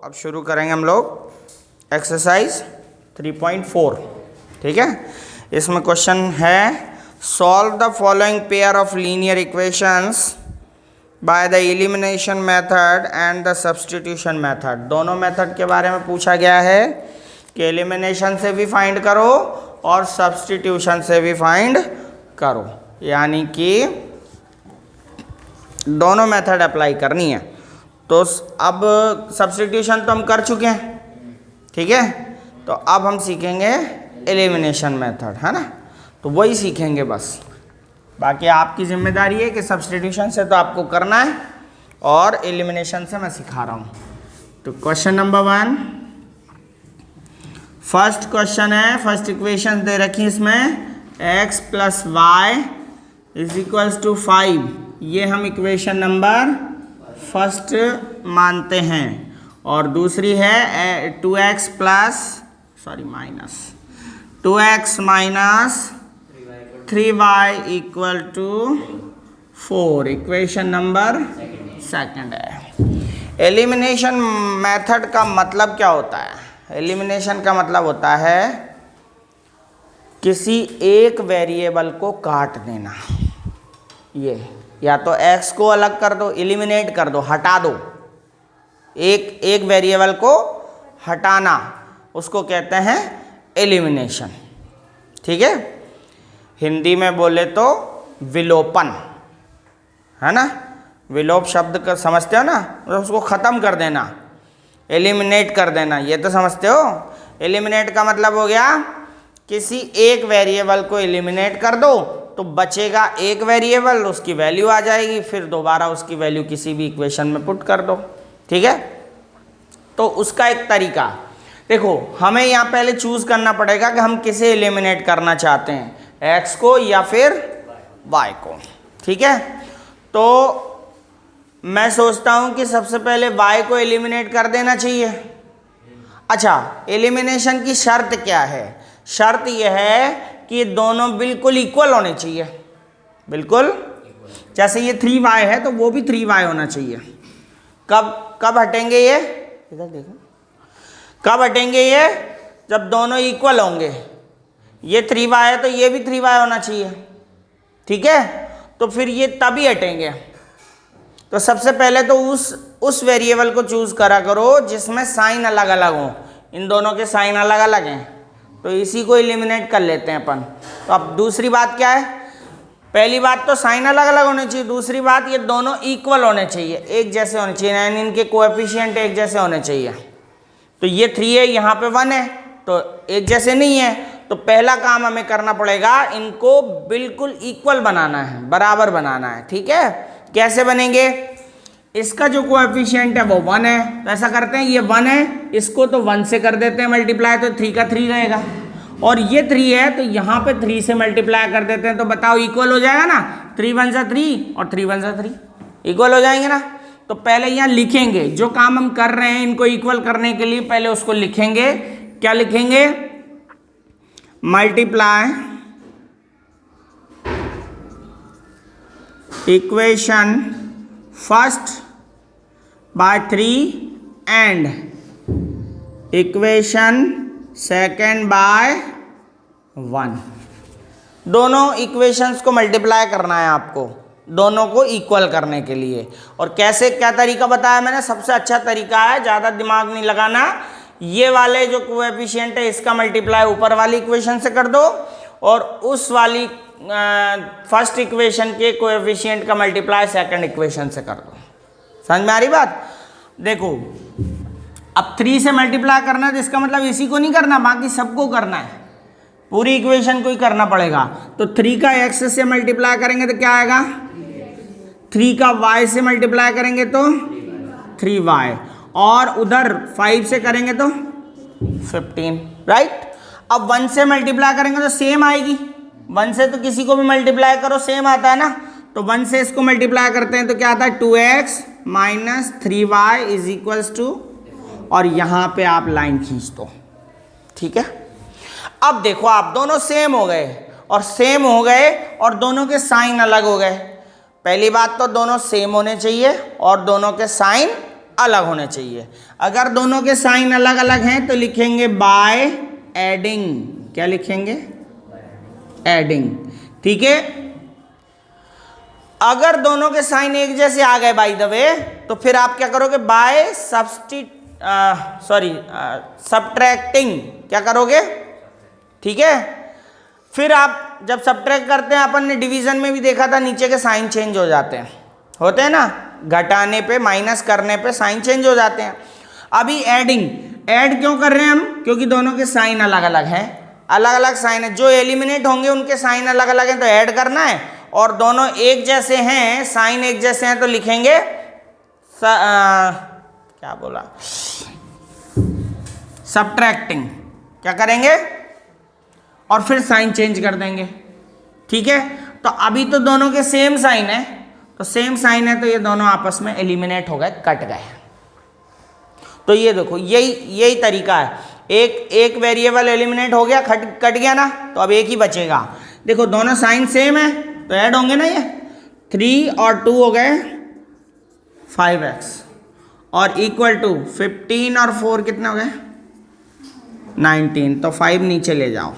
अब शुरू करेंगे हम लोग एक्सरसाइज 3.4। ठीक है, इसमें क्वेश्चन है solve the following pair of linear equations by the elimination method and the substitution method. दोनों मेथड के बारे में पूछा गया है कि एलिमिनेशन से भी फाइंड करो और सब्स्टिट्यूशन से भी फाइंड करो, यानी कि दोनों मेथड अप्लाई करनी है। तो अब सब्स्टिट्यूशन तो हम कर चुके हैं, ठीक है, तो अब हम सीखेंगे एलिमिनेशन मेथड, है ना। तो वही सीखेंगे बस, बाकी आपकी जिम्मेदारी है कि सब्स्टिट्यूशन से तो आपको करना है और एलिमिनेशन से मैं सिखा रहा हूँ। तो क्वेश्चन नंबर 1, फर्स्ट क्वेश्चन है, फर्स्ट इक्वेशन दे रखी है इसमें x + y = 5। ये हम इक्वेशन नंबर फर्स्ट मानते हैं। और दूसरी है 2x minus 3y = 4। Equation number second है। एलिमिनेशन मेथड का मतलब क्या होता है? एलिमिनेशन का मतलब होता है किसी एक वेरिएबल को काट देना। ये या तो x को अलग कर दो, एलिमिनेट कर दो, हटा दो, एक वेरिएबल को हटाना, उसको कहते हैं एलिमिनेशन। ठीक है, हिंदी में बोले तो विलोपन, है ना। विलोप शब्द का समझते हो ना, उसको ख़त्म कर देना, एलिमिनेट कर देना, ये तो समझते हो। एलिमिनेट का मतलब हो गया किसी एक वेरिएबल को एलिमिनेट कर दो तो बचेगा एक वेरिएबल, उसकी वैल्यू आ जाएगी, फिर दोबारा उसकी वैल्यू किसी भी इक्वेशन में पुट कर दो। ठीक है, तो उसका एक तरीका देखो, हमें यहाँ पहले चूज करना पड़ेगा कि हम किसे एलिमिनेट करना चाहते हैं, x को या फिर y को। ठीक है, तो मैं सोचता हूँ कि सबसे पहले y को एलिमिनेट कर देना चाहिए। अच्छा, एलिमिनेशन की शर्त क्या है? शर्त यह है कि दोनों बिल्कुल इक्वल होने चाहिए, बिल्कुल। जैसे ये 3y है तो वो भी 3y होना चाहिए। कब हटेंगे ये? इधर देखो, कब हटेंगे ये? जब दोनों इक्वल होंगे। ये 3y है तो ये भी 3y होना चाहिए। ठीक है, तो फिर ये तभी हटेंगे। तो सबसे पहले तो उस वेरिएबल को चूज करा करो जिसमें साइन अलग अलग हो। इन दोनों के साइन अलग अलग हैं, तो इसी को एलिमिनेट कर लेते हैं अपन। तो अब दूसरी बात क्या है? पहली बात तो साइन अलग अलग होने चाहिए, दूसरी बात ये दोनों इक्वल होने चाहिए, एक जैसे होने चाहिए, यानी इनके कोएफिशिएंट एक जैसे होने चाहिए। तो ये 3 है, यहाँ पे 1 है, तो एक जैसे नहीं है। तो पहला काम हमें करना पड़ेगा, इनको बिल्कुल इक्वल बनाना है, बराबर बनाना है। ठीक है, कैसे बनेंगे? इसका जो कोएफिशिएंट है वो 1 है, तो ऐसा करते हैं, ये 1 है, इसको तो 1 से कर देते हैं मल्टीप्लाई, तो 3 का 3 रहेगा। और ये 3 है तो यहाँ पे 3 से मल्टीप्लाई कर देते हैं, तो बताओ इक्वल हो जाएगा ना। 3 × 1 = 3 और 3 × 1 = 3, इक्वल हो जाएंगे ना। तो पहले यहाँ लिखेंगे, जो काम हम कर रहे हैं इनको इक्वल करने के लिए पहले उसको लिखेंगे। क्या लिखेंगे? Multiply equation first by 3 and equation second by 1। दोनों इक्वेशंस को मल्टीप्लाई करना है आपको, दोनों को इक्वल करने के लिए। और कैसे, क्या तरीका बताया मैंने? सबसे अच्छा तरीका है, ज़्यादा दिमाग नहीं लगाना। ये वाले जो कोएफिशिएंट है इसका मल्टीप्लाई ऊपर वाली इक्वेशन से कर दो, और उस वाली फर्स्ट इक्वेशन के कोएफिशिएंट का मल्टीप्लाई सेकंड इक्वेशन से कर दो। समझ में आ रही बात? देखो, अब 3 से मल्टीप्लाई करना है तो इसका मतलब इसी को नहीं करना, बाकी सबको करना है, पूरी इक्वेशन को ही करना पड़ेगा। तो 3 का x से मल्टीप्लाई करेंगे तो क्या आएगा? 3 का y से मल्टीप्लाई करेंगे तो 3y, और उधर 5 से करेंगे तो 15, राइट। अब 1 से मल्टीप्लाई करेंगे तो सेम आएगी, 1 से तो किसी को भी मल्टीप्लाई करो सेम आता है ना। तो 1 से इसको मल्टीप्लाई करते हैं तो क्या आता है? 2x - 3y = और यहाँ पे आप लाइन खींच दो। ठीक है, अब देखो, आप दोनों सेम हो गए और दोनों के साइन अलग हो गए। पहली बात तो दोनों सेम होने चाहिए और दोनों के साइन अलग होने चाहिए। अगर दोनों के साइन अलग अलग हैं तो लिखेंगे बाय एडिंग। क्या लिखेंगे? एडिंग। ठीक है। अगर दोनों के साइन एक जैसे आ गए बाय द वे, तो फिर आप क्या करोगे? By subtracting. क्या करोगे? ठीक है। फिर आप जब सब्ट्रैक्ट करते हैं, अपन ने डिवीजन में भी देखा था, नीचे के साइन चेंज हो जाते हैं, होते हैं ना, घटाने पे माइनस करने पे साइन चेंज हो जाते हैं। अभी एडिंग, ऐड क्यों कर रहे हैं हम? क्योंकि दोनों के साइन अलग अलग हैं, अलग अलग साइन है, जो एलिमिनेट होंगे उनके साइन अलग अलग हैं, तो ऐड करना है। और दोनों एक जैसे हैं, साइन एक जैसे हैं, तो लिखेंगे क्या बोला? सब्ट्रैक्टिंग। क्या करेंगे? और फिर साइन चेंज कर देंगे। ठीक है। तो अभी तो दोनों के सेम साइन है, तो सेम साइन है, तो ये दोनों आपस में एलिमिनेट हो गए, कट गए। तो ये देखो, यही तरीका है। एक वेरिएबल एलिमिनेट हो गया, कट गया ना, तो अब एक ही बचेगा। देखो दोनों साइन सेम है तो ऐड होंगे ना, ये 3 और 2 हो गए 5x, और इक्वल टू 15 और 4 कितने हो गए? 19। तो 5 नीचे ले जाओ,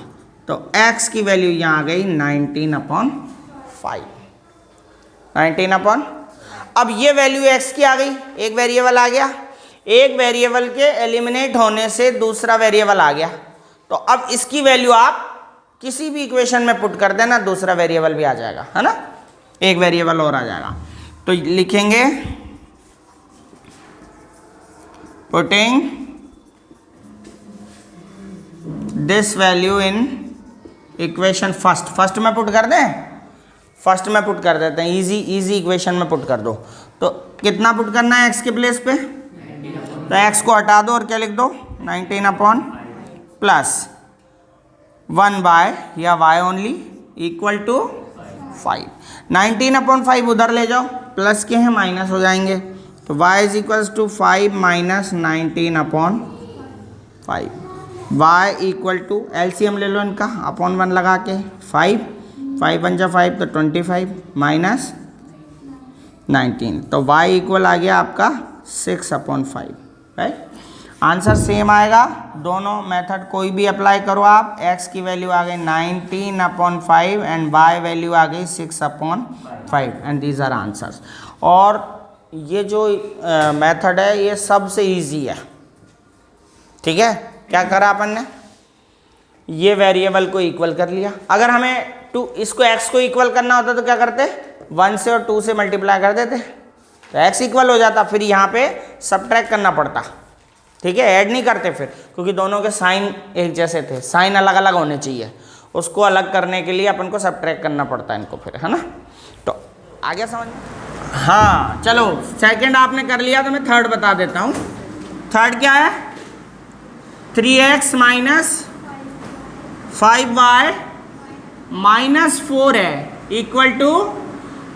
तो x की वैल्यू यहाँ आ गई 19/5। 19 अब ये वैल्यू x की आ गई, एक वेरिएबल आ गया, एक वेरिएबल के एलिमिनेट होने से दूसरा वेरिएबल आ गया। तो अब इसकी वैल्यू आप किसी भी इक्वेशन में पुट कर देना, दूसरा वेरिएबल भी आ जाएगा, है ना, एक वेरिएबल और आ जाएगा। तो लिखेंगे putting this value in equation first में पुट कर दें, फर्स्ट में पुट कर देते हैं, इजी इक्वेशन में पुट कर दो। तो कितना पुट करना है x के प्लेस पे? तो x को हटा दो और क्या लिख दो? 19 प्लस 1 बाय या y ओनली इक्वल टू 5। 19/5 उधर ले जाओ, प्लस के हैं माइनस हो जाएंगे, तो y is equals to 5 minus 19/5। y equal to LCM ले लो इनका, अपॉन 1 लगा के, 5 1 जा 5 तो 25 माइनस 19, तो y इक्वल आ गया आपका 6/5। राइट, आंसर सेम आएगा। दोनों मेथड कोई भी अप्लाई करो आप, x की वैल्यू आ गई 19/5 एंड y वैल्यू आ गई 6/5 एंड दीज आर आंसर्स। और ये जो मेथड है ये सबसे इजी है। ठीक है, क्या करा अपन ने? ये वेरिएबल को इक्वल कर लिया। अगर हमें इसको x को इक्वल करना होता तो क्या करते? 1 से और 2 से मल्टीप्लाई कर देते, तो x इक्वल हो जाता। फिर यहाँ पे सब्ट्रैक्ट करना पड़ता। ठीक है, ऐड नहीं करते फिर, क्योंकि दोनों के साइन एक जैसे थे, साइन अलग अलग होने चाहिए, उसको अलग करने के लिए अपन को सब्ट्रैक्ट करना पड़ता है इनको फिर, है ना। तो आगे समझ? हाँ चलो, सेकंड आपने कर लिया तो मैं थर्ड बता देता हूँ। थर्ड क्या है? 3x माइनस 5y माइनस 4 है इक्वल टू,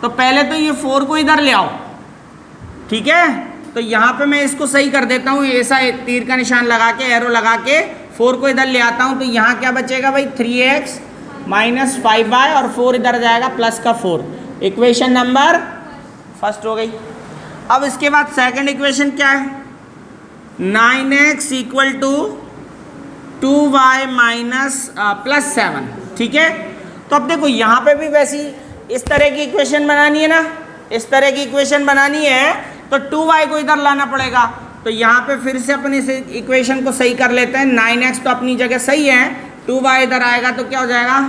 तो पहले तो ये 4 को इधर ले आओ। ठीक है, तो यहाँ पे मैं इसको सही कर देता हूँ, ऐसा तीर का निशान लगा के, एरो लगा के 4 को इधर ले आता हूँ। तो यहाँ क्या बचेगा भाई? 3x माइनस 5y और 4 इधर जाएगा, प्लस का 4। इक्वेशन नंबर फर्स्ट हो गई। अब इसके बाद सेकंड इक्वेशन क्या है? 9x equal to 2y minus plus 7। ठीक है, तो अब देखो यहाँ पे भी वैसी इस तरह की इक्वेशन बनानी है ना, इस तरह की इक्वेशन बनानी है, तो 2y को इधर लाना पड़ेगा। तो यहाँ पे फिर से अपन इस इक्वेशन को सही कर लेते हैं। 9x तो अपनी जगह सही है, 2y इधर आएगा तो क्या हो जाएगा?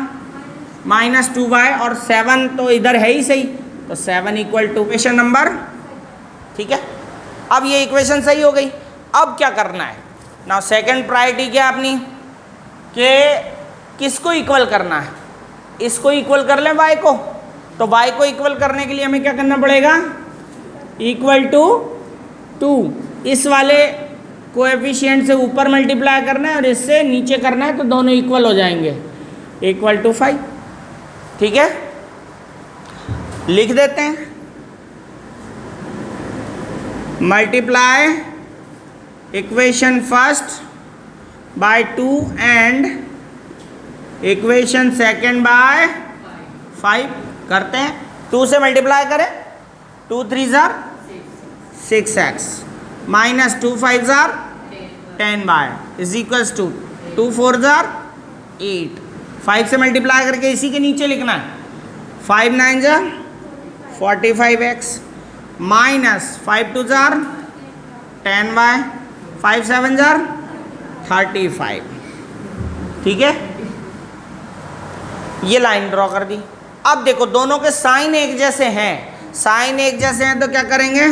माइनस 2y, और 7 तो इधर है ही सही, तो 7 इक्वल टू इक्वेशन नंबर। ठीक है, अब ये इक्वेशन सही हो गई। अब क्या करना है ना? सेकंड प्रायोरिटी क्या अपनी, कि किसको इक्वल करना है? इसको इक्वल कर लें y को, तो y को इक्वल करने के लिए हमें क्या करना पड़ेगा? इक्वल टू 2, इस वाले कोएफिशिएंट से ऊपर मल्टीप्लाई करना है और इससे नीचे करना है, तो दोनों इक्वल हो जाएंगे, इक्वल टू 5। ठीक है, लिख देते हैं, multiply equation first by 2 and equation second by 5 करते हैं। 2 से मल्टीप्लाई करें, 2 3 6x माइनस 2 5 जार 10y इज इक्वल्स टू 2 4 जार 8। 5 से मल्टीप्लाई करके इसी के नीचे लिखना है, 5 9 jar 45x minus 5 2 jar 10y 5 7 jar 35। ठीक है, ये लाइन ड्रॉ कर दी। अब देखो दोनों के साइन एक जैसे हैं, साइन एक जैसे हैं तो क्या करेंगे,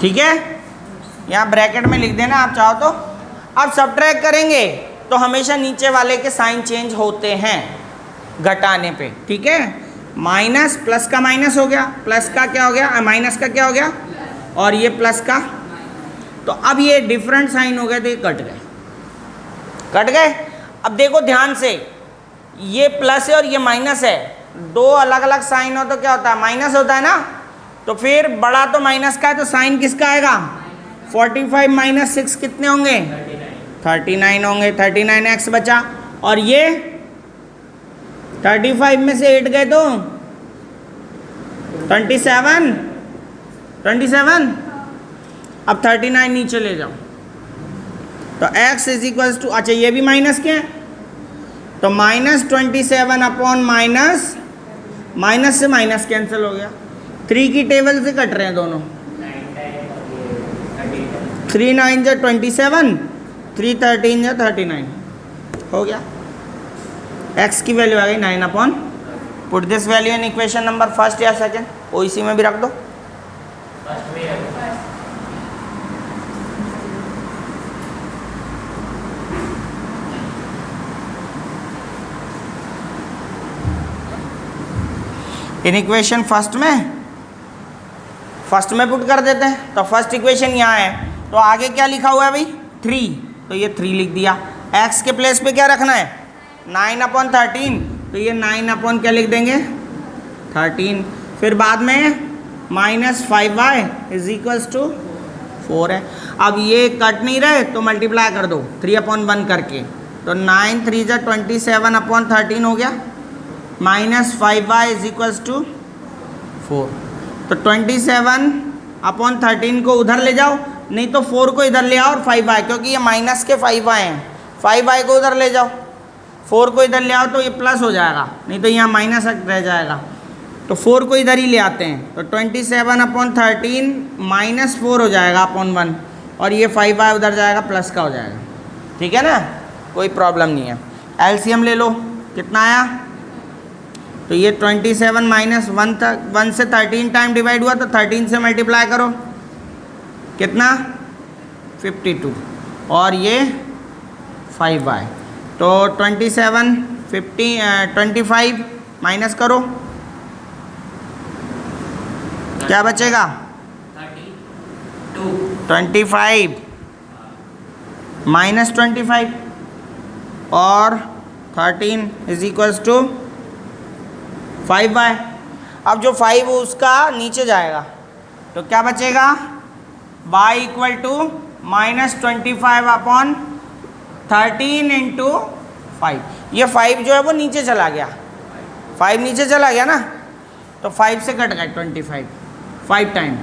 ठीक है, यहाँ ब्रैकेट में लिख देना आप चाहो तो। अब सब्ट्रैक्ट करेंगे तो हमेशा नीचे वाले के साइन चेंज होते हैं घटाने पे, ठीक है। माइनस प्लस का माइनस हो गया, प्लस का क्या हो गया, माइनस का क्या हो गया, और ये प्लस का, तो अब ये डिफरेंट साइन हो गए तो ये कट गए, कट गए। अब देखो ध्यान से, ये प्लस है और ये माइनस है, दो अलग अलग साइन हो तो क्या होता है, माइनस होता है ना। तो फिर बड़ा तो माइनस का है तो साइन किसका आएगा, 45 माइनस 6 कितने होंगे, 39 होंगे। 39x बचा, और ये 35 में से 8 गए तो 27। अब 39 नीचे ले जाओ तो x इज इक्वल टू, अच्छा ये भी माइनस के हैं तो माइनस 27 अपॉन माइनस, माइनस से माइनस कैंसिल हो गया, 3 की टेबल से कट रहे हैं दोनों, 3 9 जो 27, 3 13 जो 39 हो गया। x की वैल्यू आ गई 9 upon, put this value in equation number first या सेकेंड, वो इसी में भी रख दो। इन इक्वेशन फर्स्ट में पुट कर देते हैं। तो फर्स्ट इक्वेशन यहाँ है, तो आगे क्या लिखा हुआ है भाई, 3, तो ये 3 लिख दिया। x के प्लेस पे क्या रखना है, 9 अपॉन 13, तो ये 9 अपॉन क्या लिख देंगे, 13। फिर बाद में minus 5y is equals to 4 है। अब ये कट नहीं रहे तो मल्टीप्लाई कर दो 3 अपॉन 1 करके, तो 9 3 जा 27 अपॉन 13 हो गया, minus 5y is equals to 4। तो 27 अपॉन 13 को उधर ले जाओ, नहीं तो 4 को इधर ले आओ और 5y, क्योंकि ये माइनस के 5y हैं, 5y को उधर ले जाओ, 4 को इधर ले आओ तो ये प्लस हो जाएगा, नहीं तो यहाँ माइनस रह जाएगा, तो 4 को इधर ही ले आते हैं। तो 27 अपॉन 13 माइनस 4 हो जाएगा अपॉन 1, और ये 5y उधर जाएगा, प्लस का हो जाएगा, ठीक है ना, कोई प्रॉब्लम नहीं है। एलसीएम ले लो, कितना आया, तो ये 27 माइनस 1 से 13 टाइम डिवाइड हुआ तो 13 से मल्टीप्लाई करो, कितना 52, और ये 5y, तो 27 25 माइनस करो, क्या बचेगा 25 माइनस 25 और 13 इज इक्वल्स टू 5y। अब जो 5 उसका नीचे जाएगा तो क्या बचेगा, y equal to minus 25 upon 13 into 5। ये 5 जो है वो नीचे चला गया, 5 नीचे चला गया ना, तो 5 से कट गया 25 5 टाइम,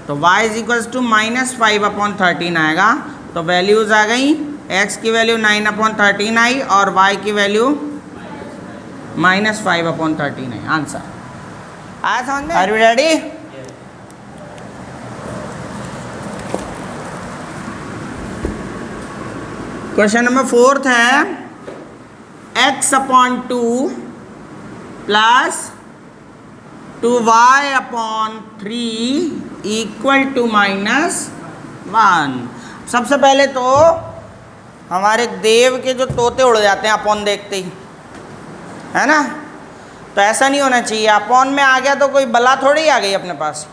तो y is equals to minus 5 upon 13 आएगा। तो वैल्यूज आ गई, x की वैल्यू 9 अपॉन 13 आई और y की वैल्यू माइनस 5 अपॉन 13 है। आंसर आया समझ में, are you ready? Question number 4 है, x upon 2 plus 2y upon 3 equal to minus 1। सबसे पहले तो हमारे देव के जो तोते उड़ जाते हैं अपॉन देखते ही, है ना, तो ऐसा नहीं होना चाहिए। अपॉन में आ गया तो कोई बला थोड़ी आ गई अपने पास।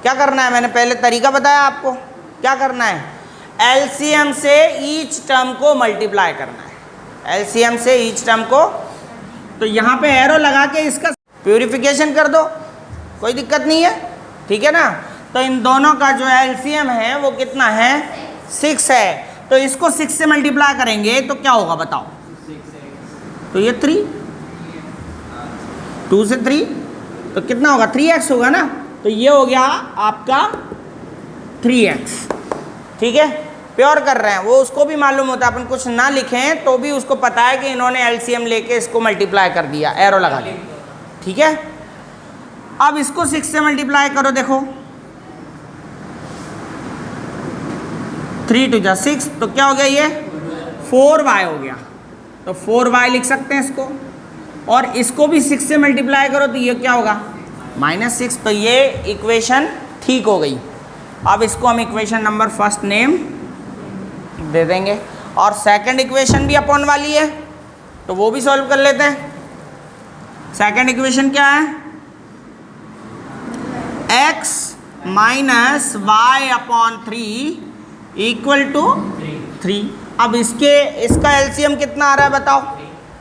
क्या करना है, मैंने पहले तरीका बताया आपको, क्या करना है, एलसीएम से ईच टर्म को मल्टीप्लाई करना है, एलसीएम से ईच टर्म को। तो यहाँ पे एरो लगा के इसका प्यूरिफिकेशन कर दो, कोई दिक्कत नहीं है, ठीक है ना। तो इन दोनों का जो एलसीएम है वो कितना है, 6 है, तो इसको 6 से मल्टीप्लाई करेंगे तो क्या होगा बताओ, तो ये 3, 2 से 3 तो कितना होगा 3x होगा ना, तो ये हो गया आपका 3x। ठीक है, प्योर कर रहे हैं, वो उसको भी मालूम होता है, अपन कुछ ना लिखें तो भी उसको पता है कि इन्होंने एलसीएम लेके इसको मल्टीप्लाई कर दिया, एरो लगा दिया। ठीक है, अब इसको 6 से मल्टीप्लाई करो, देखो 3 2 6, तो क्या हो गया ये 4y हो गया, तो 4y लिख सकते हैं इसको। और इसको भी 6 से मल्टीप्लाई करो तो ये क्या होगा -6, तो ये इक्वेशन ठीक हो गई। अब इसको हम इक्वेशन नंबर फर्स्ट नेम दे देंगे, और सेकंड इक्वेशन भी अपॉन वाली है तो वो भी सॉल्व कर लेते हैं। सेकंड इक्वेशन क्या है, x minus y upon 3 equal to 3। अब इसका एलसीएम कितना आ रहा है बताओ,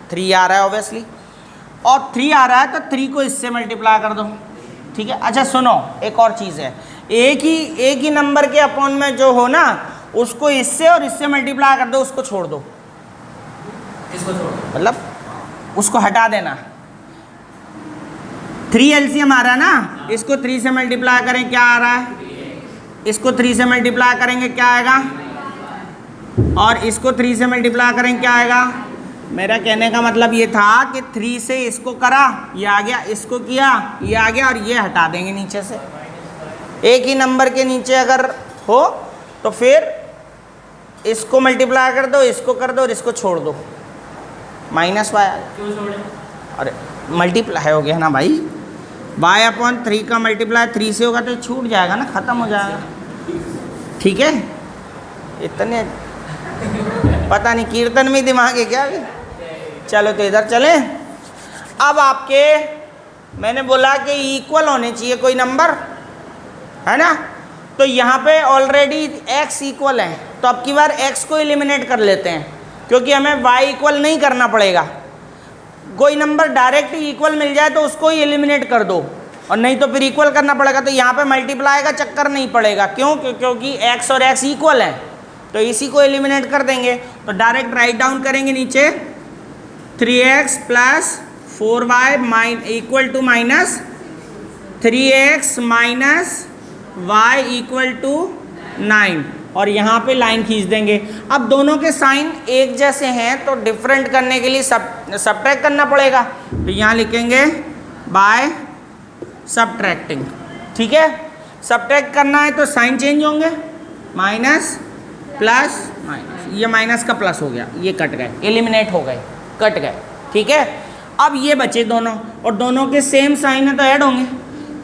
3 आ रहा है ऑब्वियसली, और 3 आ रहा है तो 3 को इससे मल्टीप्लाई कर दो। ठीक है, अच्छा सुनो, एक और चीज़ है, एक ही नंबर के अपॉन में जो हो ना, उसको इससे और इससे मल्टीप्लाई कर दो, उसको छोड़ दो, इसको छोड़ दो, मतलब उसको हटा देना। 3 एलसीएम आ रहा है ना, इसको 3 से मल्टीप्लाई करें क्या आ रहा है, इसको 3 से मल्टीप्लाई करेंगे क्या आएगा, और इसको 3 से मल्टीप्लाई करें क्या आएगा। मेरा कहने का मतलब ये था कि 3 से इसको करा, ये आ गया, इसको किया, ये आ गया, और ये हटा देंगे नीचे से। एक ही नंबर के नीचे अगर हो तो फिर इसको मल्टीप्लाई कर दो, इसको कर दो और इसको छोड़ दो, माइनस वाई आ गया। क्यों छोड़े? अरे मल्टीप्लाई हो गया ना भाई, y अपॉन 3 का मल्टीप्लाई 3 से होगा तो छूट जाएगा ना, ख़त्म हो जाएगा। ठीक है, इतने पता नहीं कीर्तन में दिमाग है क्या। चलो तो इधर चलें। अब आपके मैंने बोला कि इक्वल होने चाहिए कोई नंबर, है ना, तो यहाँ पे ऑलरेडी x इक्वल है, तो अब की बार x को एलिमिनेट कर लेते हैं, क्योंकि हमें y इक्वल नहीं करना पड़ेगा। कोई नंबर डायरेक्ट इक्वल मिल जाए तो उसको ही एलिमिनेट कर दो, और नहीं तो फिर इक्वल करना पड़ेगा। तो यहाँ पे मल्टीप्लाई का चक्कर नहीं पड़ेगा, क्यों, क्योंकि x और x इक्वल है, तो इसी को एलिमिनेट कर देंगे। तो डायरेक्ट राइट डाउन करेंगे नीचे 3x plus 4y equal to minus 3x minus y equal to 9, और यहाँ पे लाइन खींच देंगे। अब दोनों के साइन एक जैसे हैं तो डिफरेंट करने के लिए सबट्रैक्ट करना पड़ेगा, तो यहाँ लिखेंगे बाय सबट्रैक्टिंग। ठीक है, सबट्रैक्ट करना है तो साइन चेंज होंगे, माइनस प्लस माइनस, ये माइनस का प्लस हो गया, ये कट गए, एलिमिनेट हो गए, कट गए। ठीक है, अब ये बचे दोनों, और दोनों के सेम साइन है तो ऐड होंगे,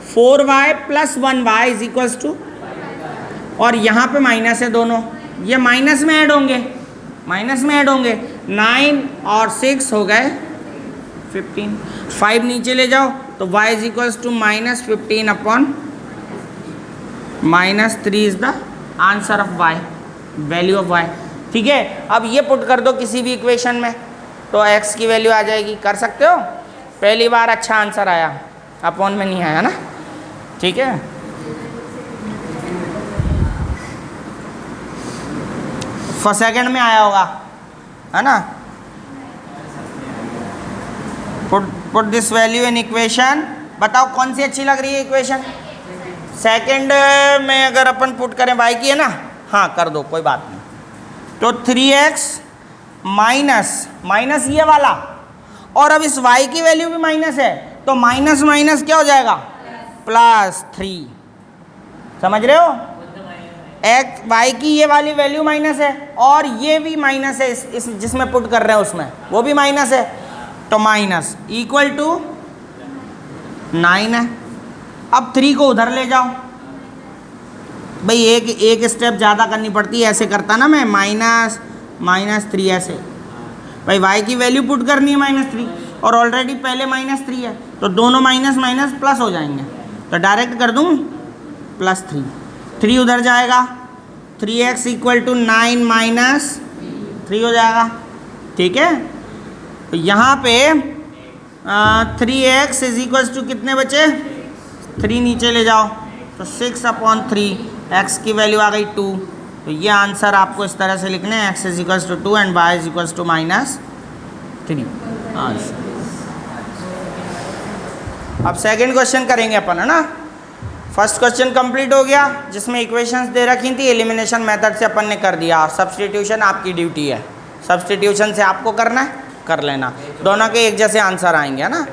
4y plus 1y is equals to, और यहाँ पे माइनस है दोनों, ये माइनस में ऐड होंगे, माइनस में ऐड होंगे, 9 और 6 हो गए 15, 5 नीचे ले जाओ तो y is equals to minus 15 upon minus 3 is the answer of y, value of y। ठीक है, अब ये पुट कर दो किसी भी इक्वेशन में तो x की वैल्यू आ जाएगी, कर सकते हो। पहली बार अच्छा आंसर आया, अपॉन में नहीं आया ना। ठीक है, फर्स्ट सेकंड में आया होगा, है ना। Put this value in equation, बताओ कौन सी अच्छी लग रही है इक्वेशन। सेकंड में अगर अपन पुट करें y की, है ना, हाँ कर दो कोई बात नहीं। तो 3x माइनस माइनस ये वाला, और अब इस y की वैल्यू भी माइनस है तो माइनस माइनस क्या हो जाएगा, प्लस 3। समझ रहे हो, x y की ये वाली वैल्यू माइनस है और ये भी माइनस है, इस जिसमें पुट कर रहे हैं उसमें वो भी माइनस है, तो माइनस इक्वल टू 9 है। अब 3 को उधर ले जाओ, भाई एक स्टेप ज़्यादा करनी पड़ती है, ऐसे करता ना मैं, माइनस माइनस 3 ऐसे। भाई y की वैल्यू पुट करनी है -3, और ऑलरेडी पहले -3 है, तो दोनों माइनस माइनस प्लस हो जाएंगे, तो डायरेक्ट कर दूँ +3, 3 उधर जाएगा, 3x इक्वल टू 9 माइनस 3 हो जाएगा। ठीक है, तो यहाँ पे 3x इज इक्वल्स टू कितने बचे, 3 नीचे ले जाओ तो 6/3, x की वैल्यू आ गई 2। तो ये आंसर आपको इस तरह से लिखने हैं, x is equals to 2 and y is equals to -3 answer. अब सेकंड क्वेश्चन करेंगे अपन, है ना। फर्स्ट क्वेश्चन कंप्लीट हो गया जिसमें इक्वेशंस दे रखी थी, एलिमिनेशन मेथड से अपन ने कर दिया। और सब्स्टिट्यूशन आपकी ड्यूटी है, सब्स्टिट्यूशन से आपको करना है, कर लेना। दोनों के एक जैसे आंसर आएंगे, है ना।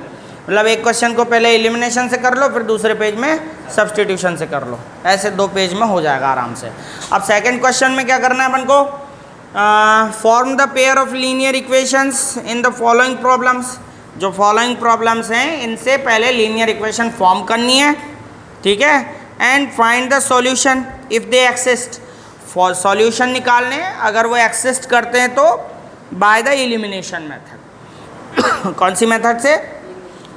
मतलब एक क्वेश्चन को पहले एलिमिनेशन से कर लो, फिर दूसरे पेज में सब्स्टिट्यूशन से कर लो, ऐसे 2 पेज में हो जाएगा आराम से। अब सेकंड क्वेश्चन में क्या करना है अपन को, form the pair of linear equations in the following problems. जो फॉलोइंग प्रॉब्लम्स हैं इनसे पहले लीनियर इक्वेशन फॉर्म करनी है, ठीक है। And find the solution if they exist. Solution निकालने अगर वो एक्सिस्ट करते हैं तो बाय द एलिमिनेशन मेथड। कौन सी मेथड से?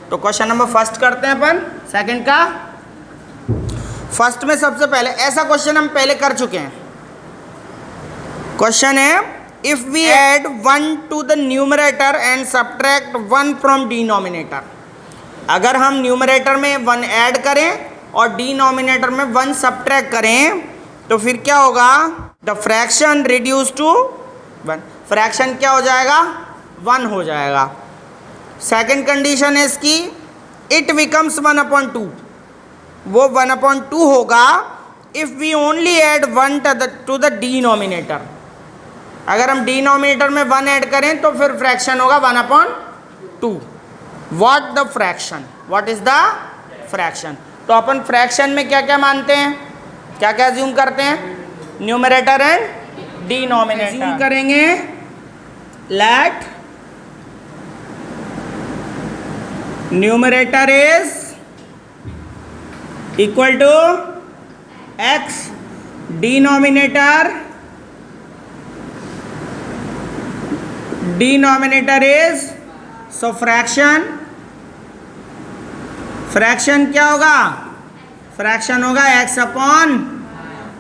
तो क्वेश्चन नंबर फर्स्ट करते हैं अपन, सेकंड का। फर्स्ट में सबसे पहले ऐसा क्वेश्चन हम पहले कर चुके हैं। क्वेश्चन है if we add 1 to the numerator and subtract 1 from denominator. अगर हम न्यूमरेटर में 1 ऐड करें और डिनोमिनेटर में 1 सब्ट्रैक्ट करें तो फिर क्या होगा, the fraction reduce to 1। Fraction क्या हो जाएगा, 1 हो जाएगा। सेकंड कंडीशन है इसकी, इट बिकम्स 1/2। वो 1/2 होगा if we only add 1 to the denominator. अगर हम डिनोमिनेटर में 1 ऐड करें तो फिर फ्रैक्शन होगा 1/2। What the fraction, what is the fraction. तो अपन फ्रैक्शन में क्या क्या मानते हैं, क्या क्या अज्यूम करते हैं, न्यूमरेटर एंड डिनोमिनेटर। अज्यूम करेंगे let numerator is equal to x, denominator is, so fraction क्या होगा, फ्रैक्शन होगा x अपॉन।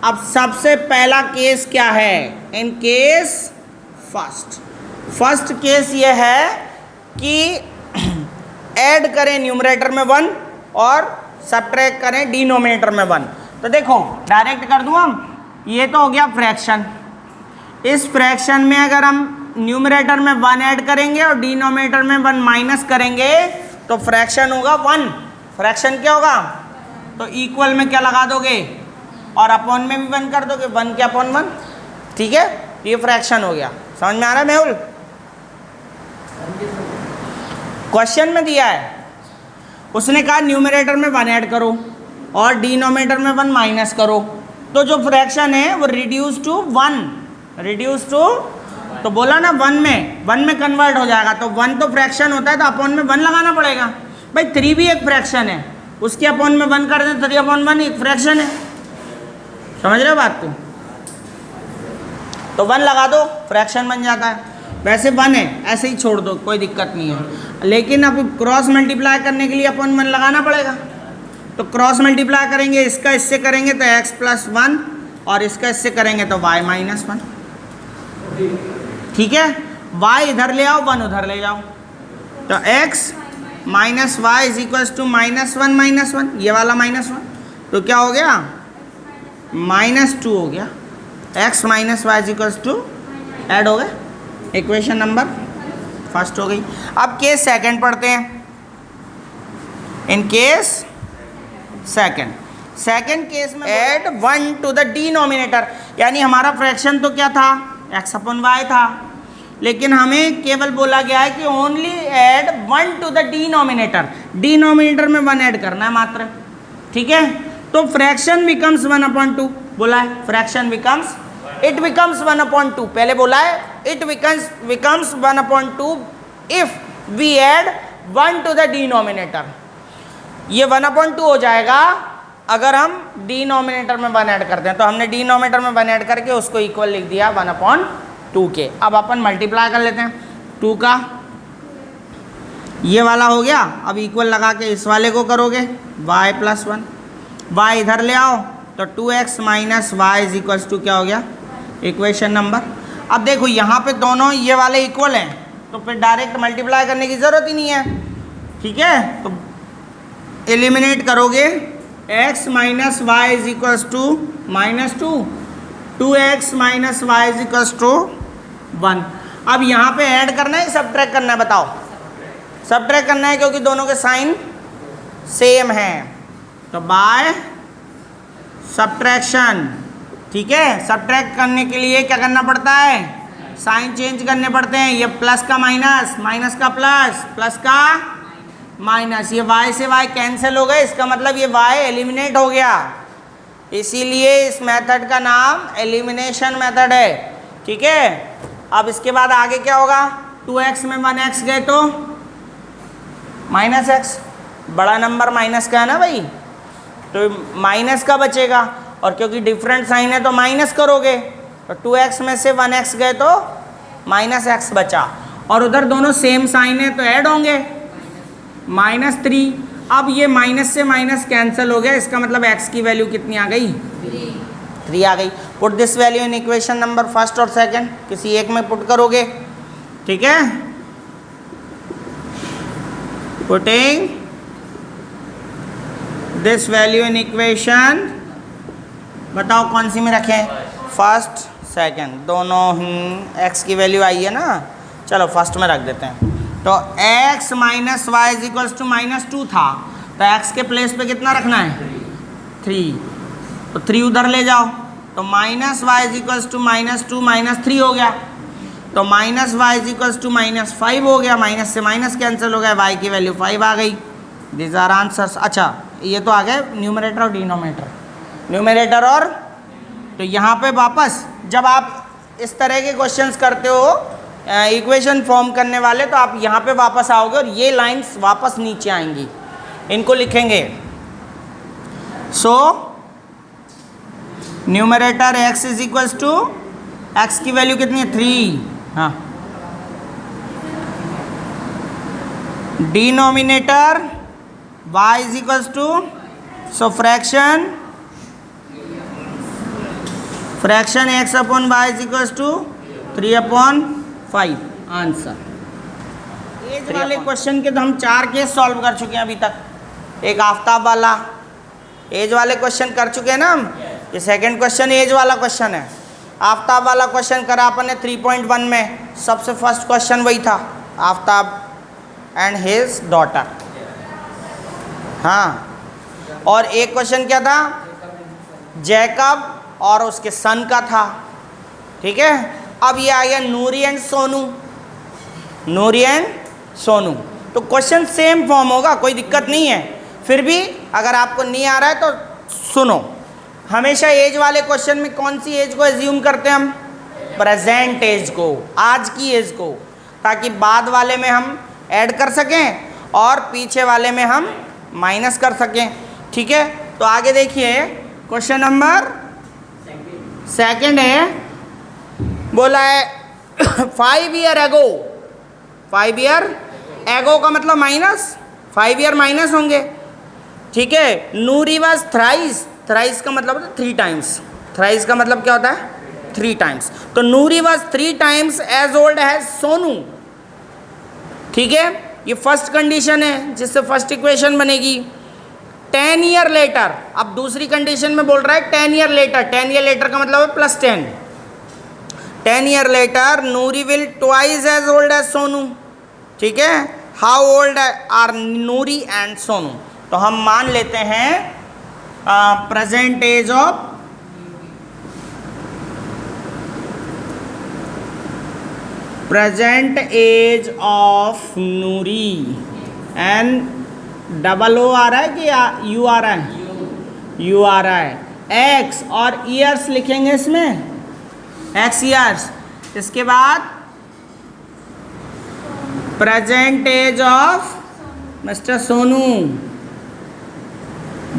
अब सबसे पहला केस क्या है, इन केस फर्स्ट केस ये है कि ऐड करें न्यूमरेटर में 1 और सब्ट्रैक्ट करें डिनोमिनेटर में 1। तो देखो डायरेक्ट कर दूँ हम, ये तो हो गया फ्रैक्शन। इस फ्रैक्शन में अगर हम न्यूमरेटर में 1 ऐड करेंगे और डिनोमिनेटर में 1 माइनस करेंगे तो फ्रैक्शन होगा 1। फ्रैक्शन क्या होगा, तो इक्वल में क्या लगा दोगे और अपॉन में भी 1 कर दोगे, 1 के अपॉन 1, ठीक है। ये फ्रैक्शन हो गया। समझ में आ रहा है मेहुल? क्वेश्चन में दिया है, उसने कहा न्यूमरेटर में 1 ऐड करो और डिनोमिनेटर में 1 माइनस करो, तो जो फ्रैक्शन है वो रिड्यूस टू 1, रिड्यूस टू, तो बोला ना 1 में कन्वर्ट हो जाएगा। तो 1 तो फ्रैक्शन होता है तो अपॉन में 1 लगाना पड़ेगा। भाई 3 भी एक फ्रैक्शन है, उसके अपॉन में 1 कर दें, 3/1 एक फ्रैक्शन है। समझ रहे हो बात को? तो 1 लगा दो, फ्रैक्शन बन जाता है। वैसे 1 है, ऐसे ही छोड़ दो, कोई दिक्कत नहीं है। लेकिन अब क्रॉस मल्टीप्लाई करने के लिए अपॉन 1 लगाना पड़ेगा। तो क्रॉस मल्टीप्लाई करेंगे, इसका इससे करेंगे तो x + 1 और इसका इससे करेंगे तो y - 1, ठीक है। y इधर ले आओ, 1 उधर ले जाओ, तो x - y = -1 ये वाला -1, तो क्या हो गया, -2 हो गया। x - y = ऐड हो गए, इक्वेशन नंबर फर्स्ट हो गई। अब केस सेकंड पढ़ते हैं। इन केस सेकंड केस में ऐड 1 टू द डिनोमिनेटर, यानी हमारा फ्रैक्शन तो क्या था, x/y था, लेकिन हमें केवल बोला गया है कि only add 1 to the denominator. Denominator में 1 ऐड करना है मात्र, ठीक है। तो फ्रैक्शन बिकम्स 1/2 बोला है, फ्रैक्शन बिकम्स, इट बिकम्स 1/2 पहले बोला है, it becomes 1/2 if we add 1 to the denominator. ये 1/2 हो जाएगा अगर हम डिनोमिनेटर में 1 ऐड करते हैं। तो हमने डिनोमिनेटर में 1 ऐड करके उसको इक्वल लिख दिया 1/2 के। अब अपन मल्टीप्लाई कर लेते हैं, 2 का ये वाला हो गया, अब इक्वल लगा के इस वाले को करोगे y + 1, y इधर ले आओ तो 2x - y = क्या हो गया, इक्वेशन नंबर। अब देखो यहाँ पे दोनों ये वाले इक्वल हैं तो फिर डायरेक्ट मल्टीप्लाई करने की ज़रूरत ही नहीं है, ठीक है। तो एलिमिनेट करोगे, x - y = -2, 2x - y = 1। अब यहाँ पे ऐड करना है, सब्ट्रैक्ट करना है, बताओ। सब्ट्रैक्ट करना है क्योंकि दोनों के साइन सेम है, तो बाय सब्ट्रैक्शन। ठीक है, सब्ट्रैक्ट करने के लिए क्या करना पड़ता है, साइन चेंज करने पड़ते हैं। ये प्लस का माइनस, माइनस का प्लस, प्लस का माइनस, ये y से y कैंसिल हो गए, इसका मतलब ये y एलिमिनेट हो गया, इसीलिए इस मेथड का नाम एलिमिनेशन मेथड है। ठीक है, अब इसके बाद आगे क्या होगा, 2x में 1x गए तो माइनस x, बड़ा नंबर माइनस का है ना भाई, तो माइनस का बचेगा, और क्योंकि डिफरेंट साइन है तो माइनस करोगे, तो 2x में से 1x गए तो माइनस x बचा, और उधर दोनों सेम साइन है तो ऐड होंगे, -3। अब ये माइनस से माइनस कैंसिल हो गया, इसका मतलब x की वैल्यू कितनी आ गई, 3 आ गई। Put this value in equation number first और सेकंड, किसी एक में पुट करोगे। ठीक है, putting this value in equation, बताओ कौन सी में रखें, फर्स्ट सेकंड, दोनों ही x की वैल्यू आई है ना, चलो फर्स्ट में रख देते हैं। तो x minus y is equals to -2 था, तो x के प्लेस पे कितना रखना है, 3, तो 3 उधर ले जाओ, तो minus y is equals to -2 -3 हो गया, तो minus y is equals to -5 हो गया, माइनस से माइनस कैंसिल हो गया, y की वैल्यू 5 आ गई। This are answers. अच्छा, ये तो आ गए न्यूमरेटर और डिनोमिनेटर, न्यूमरेटर और, तो यहाँ पे वापस जब आप इस तरह के क्वेश्चंस करते हो इक्वेशन फॉर्म करने वाले, तो आप यहाँ पे वापस आओगे और ये लाइंस वापस नीचे आएंगी, इनको लिखेंगे। So numerator x is equals to, x की वैल्यू कितनी है, 3, हाँ, denominator y is equals to, so fraction x upon y is equals to 3/5 answer. Age वाले क्वेश्चन के तो हम 4 केस सॉल्व कर चुके हैं अभी तक, एक आफ्ताब वाला एज वाले क्वेश्चन कर चुके हैं ना हम, ये सेकंड क्वेश्चन एज वाला क्वेश्चन है। आफ्ताब वाला क्वेश्चन करा अपन ने 3.1 में, सबसे फर्स्ट क्वेश्चन वही था, आफ्ताब एंड हिज डॉटर। हाँ, और एक क्वेश्चन क्या था, जैकब और उसके सन का था। ठीक है, अब ये आ गया नूरी एंड सोनू, नूरी एंड सोनू, तो क्वेश्चन सेम फॉर्म होगा, कोई दिक्कत नहीं है। फिर भी अगर आपको नहीं आ रहा है तो सुनो, हमेशा एज वाले क्वेश्चन में कौन सी एज को एज्यूम करते हैं हम, प्रेजेंट एज को, आज की एज को, ताकि बाद वाले में हम ऐड कर सकें और पीछे वाले में हम माइनस कर सकें। ठीक है, तो आगे देखिए क्वेश्चन नंबर सेकंड है, बोला है 5 ईयर एगो, 5 ईयर एगो का मतलब माइनस, 5 ईयर माइनस होंगे। ठीक है, नूरी वाज थ्राइस, थ्राइस का मतलब होता है 3 टाइम्स, थ्राइस का मतलब क्या होता है, 3 टाइम्स, तो Noori was 3 times as old as Sonu. ठीक है, ये फर्स्ट कंडीशन है जिससे फर्स्ट इक्वेशन बनेगी। 10 ईयर लेटर, अब दूसरी कंडीशन में बोल रहा है 10 ईयर लेटर, 10 ईयर लेटर का मतलब है +10, 10 year later Noori will twice as old as Sonu. ठीक है, how old are Noori and Sonu, तो हम मान लेते हैं present age of, present age of Noori, and double ओ आ रहा है कि यू आ रहा है, यू आ रहा है, एक्स और ईयर्स लिखेंगे इसमें, एक्स ईयर्स, इसके बाद present age of mister Sonu,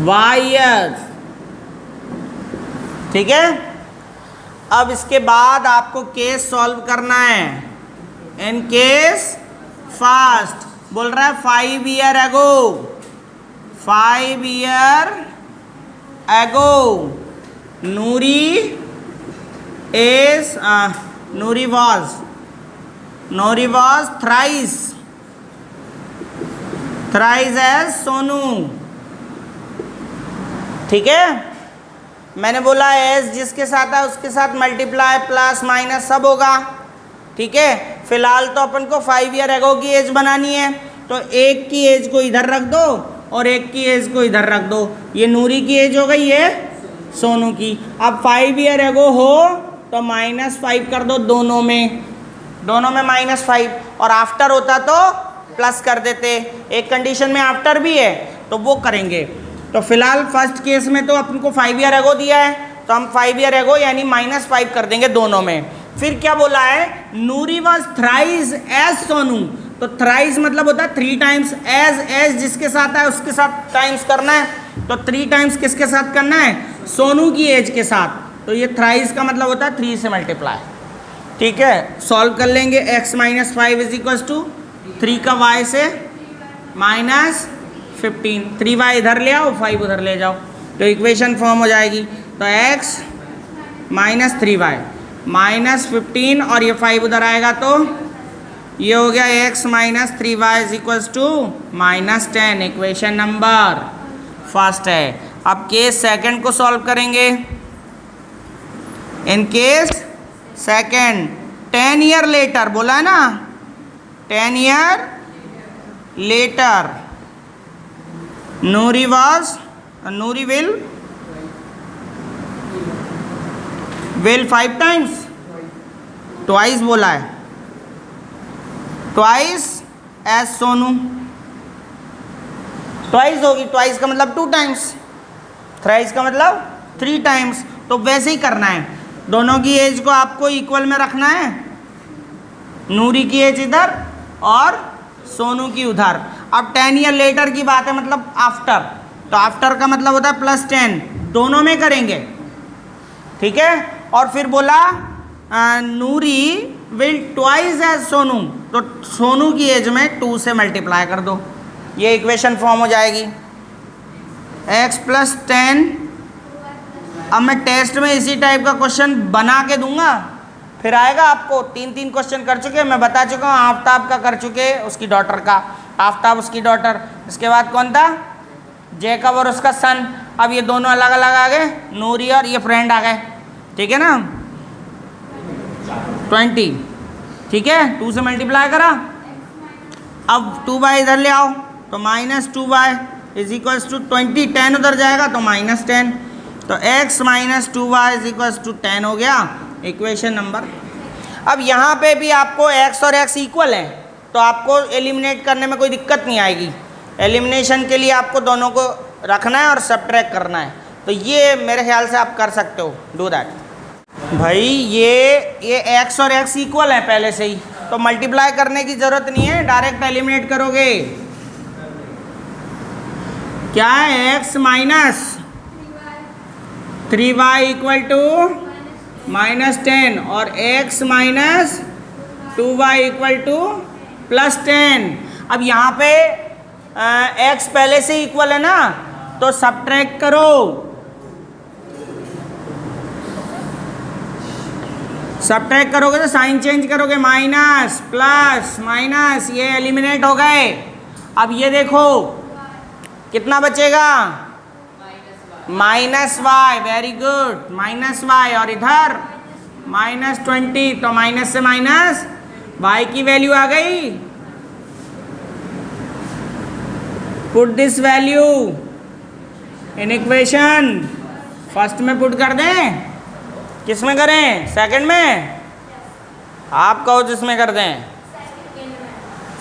y years. ठीक है, अब इसके बाद आपको केस सॉल्व करना है। इन केस फर्स्ट बोल रहा है 5 year ago, 5 year ago Noori is Nuri was thrice as Sonu. ठीक है, मैंने बोला एस जिसके साथ है उसके साथ मल्टीप्लाई प्लस माइनस सब होगा। ठीक है, फिलहाल तो अपन को 5 ईयर एगो की एज बनानी है, तो एक की एज को इधर रख दो और एक की एज को इधर रख दो। ये नूरी की एज हो गई, ये सोनू की। अब 5 ईयर एगो हो तो -5 कर दो दोनों में -5, और आफ्टर होता तो प्लस कर देते। एक कंडीशन में आफ्टर भी है तो वो करेंगे। तो फिलहाल फर्स्ट केस में तो अपन को 5 ईयर एगो दिया है, तो हम 5 ईयर एगो यानी -5 कर देंगे दोनों में। फिर क्या बोला है, नूरी वॉज थ्राइस एज सोनू। तो थ्राइस मतलब होता है 3 टाइम्स, एज जिसके साथ है उसके साथ टाइम्स करना है। तो 3 टाइम्स किसके साथ करना है, सोनू की एज के साथ। तो ये थ्राइस का मतलब होता है 3 से मल्टीप्लाई। ठीक है, सॉल्व कर लेंगे। x - 5 = 3 का y से -15, 3y इधर ले आओ, 5 उधर ले जाओ, तो इक्वेशन फॉर्म हो जाएगी। तो x - 3y -15 और ये 5 उधर आएगा तो ये हो गया x - 3y = -10। Equation number first है। अब केस सेकंड को सॉल्व करेंगे। In case second 10 year letter बोला है ना, 10 year later Noori will 5 times, twice बोला है, ट्वाइस एज सोनू। ट्वाइस होगी, ट्वाइस का मतलब 2 टाइम्स, थ्राइस का मतलब 3 टाइम्स। तो वैसे ही करना है, दोनों की एज को आपको इक्वल में रखना है। नूरी की एज इधर और सोनू की उधर। अब 10 ईयर लेटर की बात है, मतलब आफ्टर, तो आफ्टर का मतलब होता है +10, दोनों में करेंगे। ठीक है, और फिर बोला नूरी विल ट्वाइस एज सोनू, तो सोनू की एज में 2 से मल्टीप्लाई कर दो, ये इक्वेशन फॉर्म हो जाएगी। x + 10। अब मैं टेस्ट में इसी टाइप का क्वेश्चन बना के दूंगा, फिर आएगा आपको। 3 क्वेश्चन कर चुके, मैं बता चुका हूँ। आफ्ताब का कर चुके, उसकी डॉटर का, आफ्ताब उसकी डॉटर। इसके बाद कौन था, जैकब और उसका सन। अब ये दोनों अलग अलग आ गए, नूरी और ये फ्रेंड आ गए। ठीक है ना, 20। ठीक है, 2 से मल्टीप्लाई करा। अब 2y इधर ले आओ, तो -2y = 20, 10 उधर जाएगा तो -10, तो x - 2y = 10 हो गया, इक्वेशन नंबर। अब यहाँ पे भी आपको x और x इक्वल है, तो आपको एलिमिनेट करने में कोई दिक्कत नहीं आएगी। एलिमिनेशन के लिए आपको दोनों को रखना है और सब्ट्रैक्ट करना है, तो ये मेरे ख्याल से आप कर सकते हो, डू दैट। भाई ये x और x इक्वल है पहले से ही, तो मल्टीप्लाई करने की ज़रूरत नहीं है, डायरेक्ट एलिमिनेट करोगे। क्या है, x - 3y = -10 और x - 2y = +10। अब यहाँ पे x पहले से इक्वल है ना, तो सब्ट्रैक्ट करो। सब्ट्रैक्ट करोगे तो साइन चेंज करोगे, माइनस प्लस माइनस, ये एलिमिनेट हो गए। अब ये देखो कितना बचेगा, -y, वेरी गुड, -y, और इधर -20, तो माइनस से माइनस y की वैल्यू आ गई। Put this value in equation. First में पुट कर दें, किस में करें, सेकंड में? आप कहो जिसमें कर दें,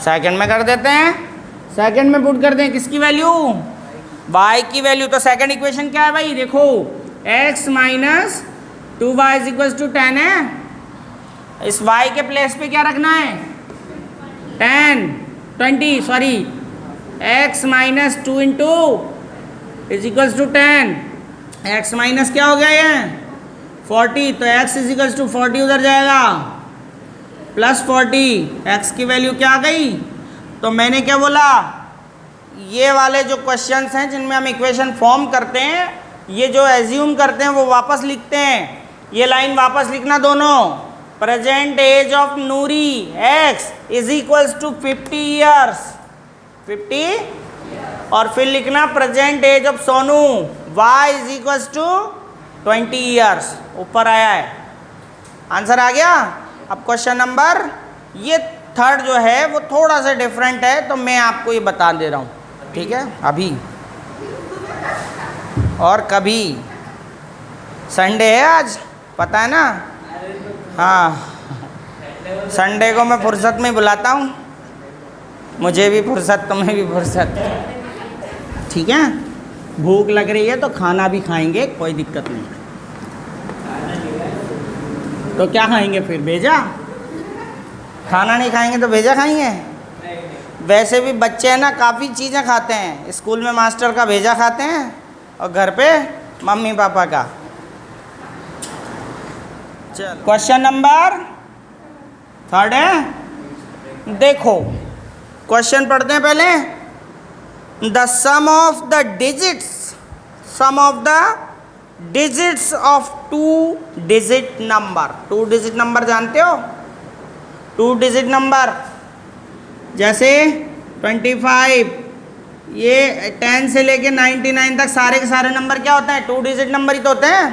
सेकंड में कर देते हैं। सेकंड में पुट कर दें किसकी वैल्यू, y की वैल्यू। तो सेकंड इक्वेशन क्या है भाई, देखो x - 2y = 10 है। इस y के प्लेस पे क्या रखना है, 20 सॉरी, x - 2 × 2 = 10। x माइनस क्या हो गया ये 40, तो x = 40 उधर जाएगा, +40, x की वैल्यू क्या आ गई। तो मैंने क्या बोला, ये वाले जो क्वेश्चंस हैं जिनमें हम इक्वेशन फॉर्म करते हैं, ये जो एज्यूम करते हैं वो वापस लिखते हैं। ये लाइन वापस लिखना दोनों। Present age of Noori x = 50 years, 50, और फिर लिखना present age of Sonu y = 20 years. ऊपर आया है, आंसर आ गया। अब क्वेश्चन नंबर, ये थर्ड जो है वो थोड़ा सा डिफरेंट है, तो मैं आपको ये बता दे रहा हूँ। ठीक है, अभी और कभी। संडे है आज, पता है ना? हाँ, संडे को मैं फुर्सत में बुलाता हूँ, मुझे भी फुर्सत, तुम्हें भी फुर्सत, ठीक है। भूख लग रही है तो खाना भी खाएंगे, कोई दिक्कत नहीं। तो क्या खाएंगे फिर? भेजा? खाना नहीं खाएंगे तो भेजा खाएंगे? वैसे भी बच्चे हैं ना, काफ़ी चीज़ें खाते हैं। स्कूल में मास्टर का भेजा खाते हैं और घर पे मम्मी पापा का। चलो, क्वेश्चन नंबर 3 है। देखो, क्वेश्चन पढ़ते हैं पहले। The sum of the digits of 2 digit number. 2 digit number जानते हो? 2 डिजिट नंबर जैसे 25, ये 10 से लेके 99 तक सारे के सारे नंबर क्या होते हैं? 2 डिजिट नंबर ही तो होते हैं,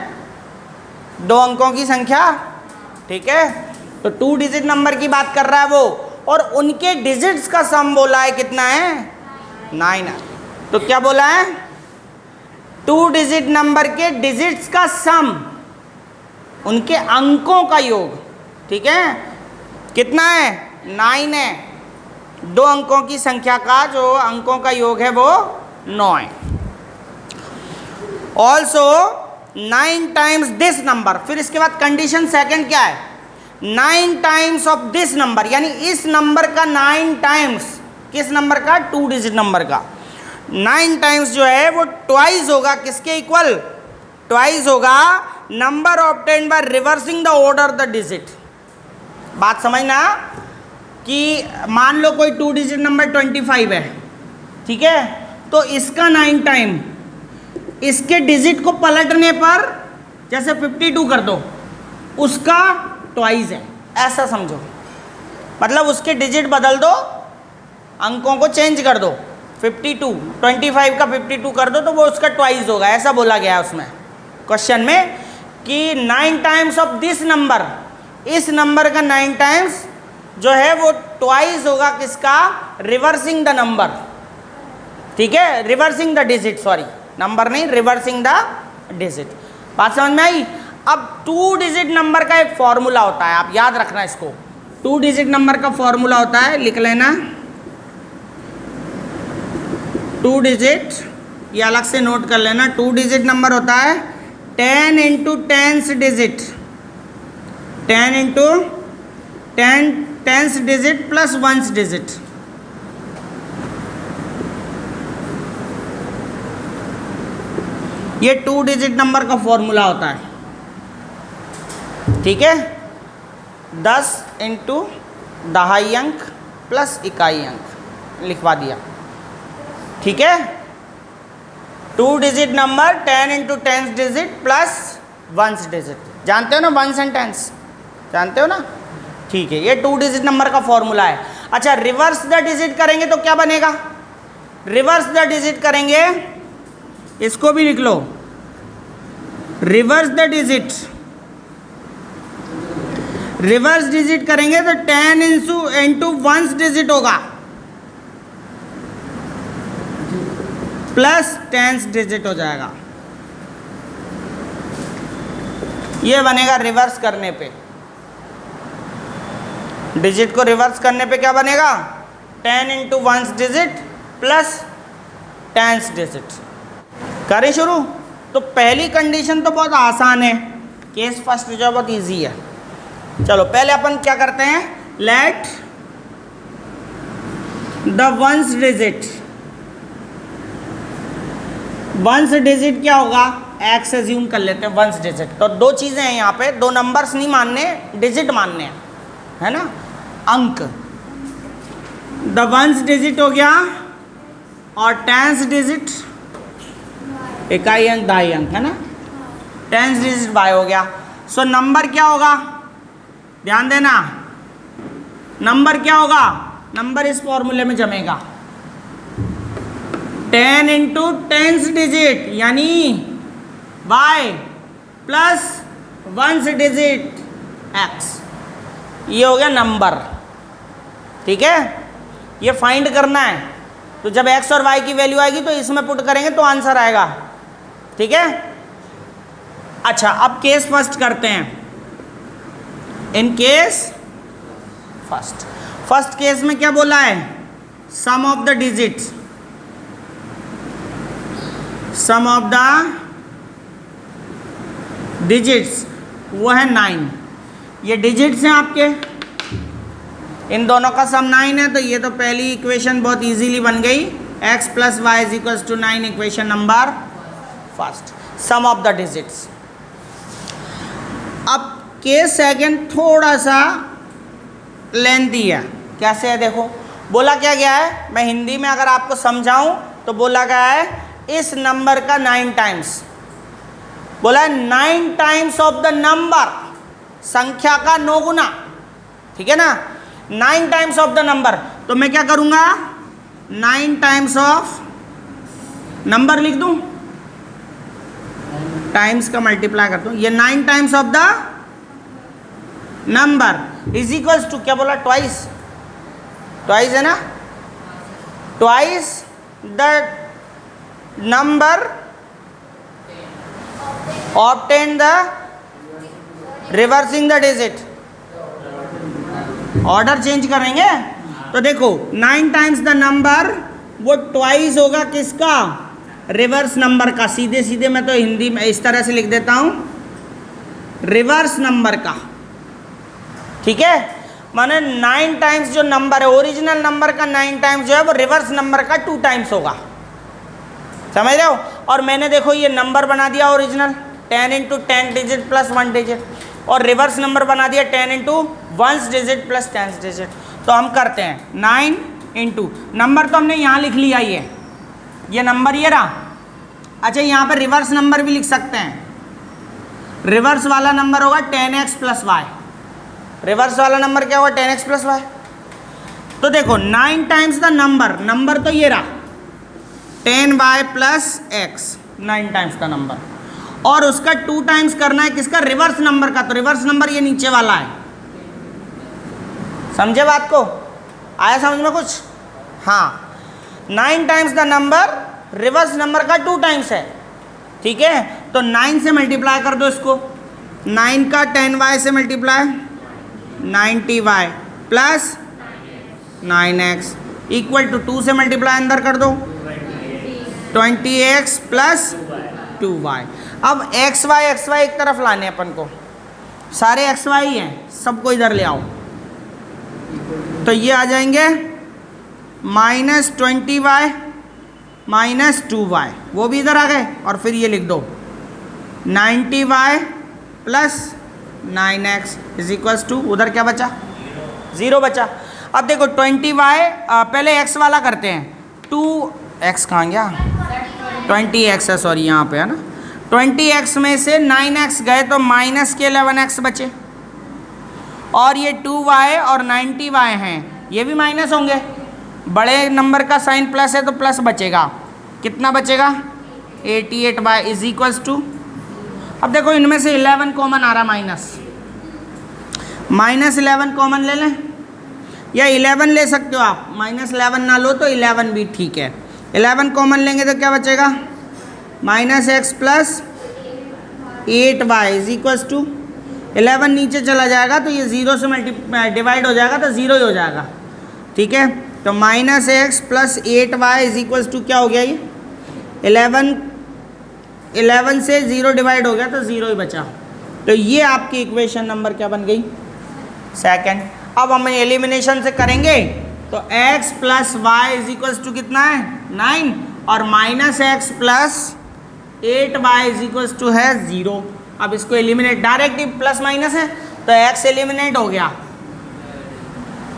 2 अंकों की संख्या, ठीक है। तो 2 डिजिट नंबर की बात कर रहा है वो, और उनके डिजिट्स का सम बोला है, कितना है? 9 है। तो क्या बोला है? 2 डिजिट नंबर के डिजिट्स का सम, उनके अंकों का योग, ठीक है, कितना है? 9 है। 2 अंकों की संख्या का जो अंकों का योग है वो 9 है। Also 9 times this number. फिर इसके बाद कंडीशन सेकंड क्या है? 9 टाइम्स ऑफ दिस नंबर, यानी इस नंबर का 9 टाइम्स, किस नंबर का? 2 डिजिट नंबर का 9 टाइम्स जो है वो ट्वाइस होगा, किसके इक्वल? ट्वाइस होगा number obtained by reversing the order the digit. बात समझना कि मान लो कोई 2 डिजिट नंबर 25 है, ठीक है, तो इसका 9 टाइम, इसके डिजिट को पलटने पर जैसे 52 कर दो, उसका ट्वाइस है, ऐसा समझो। मतलब उसके डिजिट बदल दो, अंकों को चेंज कर दो, 52, 25 का 52 कर दो तो वो उसका ट्वाइस होगा, ऐसा बोला गया है उसमें क्वेश्चन में कि 9 टाइम्स ऑफ दिस नंबर, इस नंबर का 9 टाइम्स जो है वो ट्वाइस होगा, किसका? रिवर्सिंग द नंबर, ठीक है, reversing the digit, sorry number नहीं, रिवर्सिंग द डिजिट। बात समझ में आई? अब 2 डिजिट नंबर का एक फॉर्मूला होता है, आप याद रखना इसको। 2 डिजिट नंबर का फॉर्मूला होता है, लिख लेना। 2 डिजिट, ये अलग से नोट कर लेना। 2 डिजिट नंबर होता है 10 into 10th digit, 10 into 10th digit plus 1th digit. ये 2 डिजिट नंबर का फॉर्मूला होता है, ठीक है। 10 इंटू 2.5 अंक प्लस 1 अंक लिखवा दिया, ठीक है। 2 digit number 10 into 10th digit plus 1th digit. जानते हो ना 1s and 10s, जानते हो ना? ठीक है, ये 2 डिजिट नंबर का फॉर्मूला है। अच्छा, रिवर्स द डिजिट करेंगे तो क्या बनेगा? रिवर्स द डिजिट करेंगे, इसको भी लिख लो, reverse the digit, reverse digit करेंगे तो 10 इंटू 1st डिजिट होगा प्लस 10th डिजिट हो जाएगा। ये बनेगा रिवर्स करने पे, डिजिट को रिवर्स करने पे क्या बनेगा? 10 into 1st digit plus 10th digit. करें शुरू? तो पहली कंडीशन तो बहुत आसान है, केस फर्स्ट जो बहुत इजी है। चलो पहले अपन क्या करते हैं, let the 1st digit, 1st digit क्या होगा? एक्स एज्यूम कर लेते हैं 1st डिजिट। तो 2 चीज़ें हैं यहाँ पे, 2 नंबर्स नहीं मानने, डिजिट मानने हैं, है ना, अंक। द 1st डिजिट हो गया और 10th डिजिट 1 अंक 2 अंक, है ना, 10th डिजिट बाय हो गया। सो नंबर क्या होगा? ध्यान देना, नंबर क्या होगा? नंबर इस फॉर्मूले में जमेगा, 10 इंटू 10th डिजिट यानी y plus 1st digit x, ये हो गया नंबर, ठीक है। ये फाइंड करना है तो जब x और y की वैल्यू आएगी तो इसमें पुट करेंगे तो आंसर आएगा, ठीक है। अच्छा, अब केस फर्स्ट करते हैं। इन केस फर्स्ट केस में क्या बोला है, sum of the digits, sum of the digits वो है 9। ये डिजिट्स हैं आपके, इन दोनों का सम 9 है, तो ये तो पहली इक्वेशन बहुत इजीली बन गई, x plus y is equal to 9, equation number first, sum of the digits. अब केस सेकंड थोड़ा सा लेंथी है। कैसे है देखो, बोला क्या गया है, मैं हिंदी में अगर आपको समझाऊं तो बोला गया है इस नंबर का 9 टाइम्स, बोला है 9 टाइम्स ऑफ द नंबर, संख्या का 9 गुना, ठीक है ना, 9 टाइम्स ऑफ द नंबर। तो मैं क्या करूंगा, 9 टाइम्स ऑफ नंबर लिख दूं, टाइम्स का मल्टीप्लाई कर दूं, ये 9 times of the number is equals to क्या बोला, ट्वाइस, ट्वाइस है ना, twice the number obtain the reversing the digit. Order change करेंगे तो देखो 9 टाइम्स द नंबर वो ट्वाइस होगा किसका, रिवर्स नंबर का। सीधे सीधे मैं तो हिंदी में इस तरह से लिख देता हूं, रिवर्स नंबर का, ठीक है। माने 9 टाइम्स जो नंबर है, ओरिजिनल नंबर का 9 टाइम्स जो है वो रिवर्स नंबर का 2 टाइम्स होगा, समझ रहे हो। और मैंने देखो ये नंबर बना दिया original 10 into 10 digit plus 1 digit, और रिवर्स नंबर बना दिया 10 इंटू 1 डिजिट प्लस 10 डिजिट। तो हम करते हैं 9 इंटू, नंबर तो हमने यहाँ लिख लिया, ये नंबर ये रहा। अच्छा, यहाँ पर रिवर्स नंबर भी लिख सकते हैं, रिवर्स वाला नंबर होगा 10x प्लस वाई, रिवर्स वाला नंबर क्या होगा 10x प्लस वाई। तो देखो 9 टाइम्स द नंबर, नंबर तो ये रहा 10y प्लस x, 9 टाइम्स का नंबर, और उसका 2 टाइम्स करना है किसका, रिवर्स नंबर का। तो रिवर्स नंबर ये नीचे वाला है, समझे बात को, आया समझ में कुछ। हाँ, 9 times the number, reverse number का 2 टाइम्स है, ठीक है। तो 9 से मल्टीप्लाई कर दो इसको, 9 का 10y से multiply 90y plus 9x equal to 2 से मल्टीप्लाई अंदर कर दो 20x प्लस 2y। अब xy एक तरफ लाने अपन को, सारे xy हैं, सबको इधर ले आओ, तो ये आ जाएंगे माइनस 20y माइनस 2y, वो भी इधर आ गए, और फिर ये लिख दो 90y plus 9x is equals to, उधर क्या बचा, 0 बचा। अब देखो 20y, पहले x वाला करते हैं, 2x कहाँ गया, 20x है, सॉरी यहाँ पे है ना, 20x में से 9x गए तो माइनस के 11x बचे, और ये 2y और 90y हैं, ये भी माइनस होंगे, बड़े नंबर का साइन प्लस है तो प्लस बचेगा, कितना बचेगा 88y इज इक्वल्स टू। अब देखो इनमें से 11 कॉमन आ रहा, माइनस 11 कॉमन ले लें, या 11 ले सकते हो आप, माइनस 11 ना लो तो 11 भी ठीक है। 11 कॉमन लेंगे तो क्या बचेगा, minus x plus 8y is equals to, 11 नीचे चला जाएगा तो ये 0 से डिवाइड हो जाएगा तो 0 ही हो जाएगा, ठीक है। तो minus x plus 8y is equals to क्या हो गया, ये 11 से 0 डिवाइड हो गया तो 0 ही बचा। तो ये आपकी इक्वेशन नंबर क्या बन गई, सेकंड। अब हम एलिमिनेशन से करेंगे तो x plus y is equals to कितना है 9, और minus x plus 8y is equals to है 0। अब इसको एलिमिनेट, डायरेक्ट ही प्लस माइनस है तो x एलिमिनेट हो गया,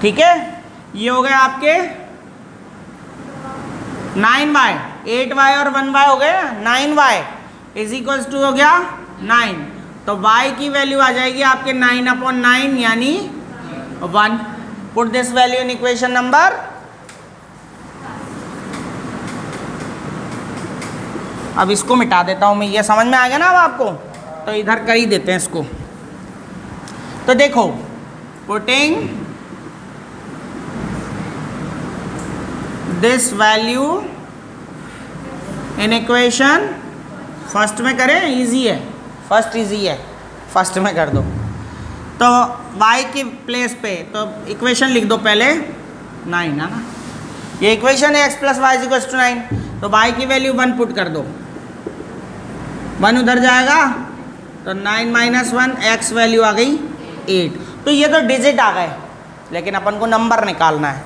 ठीक है। ये हो गए आपके 9y, 8y और 1y हो गए, 9y इज इक्वल्स टू हो गया 9। तो y की वैल्यू आ जाएगी आपके 9/9 यानी 1। Put this value in equation number, अब इसको मिटा देता हूं मैं, ये समझ में आ गया ना अब आपको, तो इधर कर ही देते हैं इसको। तो देखो putting this value in equation, first में करें, इजी है, फर्स्ट इजी है, फर्स्ट में कर दो। तो y की प्लेस पे तो इक्वेशन लिख दो पहले 9 है ना, ये इक्वेशन है x plus y equal to 9, तो y की वैल्यू 1 पुट कर दो, 1 उधर जाएगा तो 9 माइनस 1, x वैल्यू आ गई 8। तो ये तो डिजिट आ गए, लेकिन अपन को नंबर निकालना है।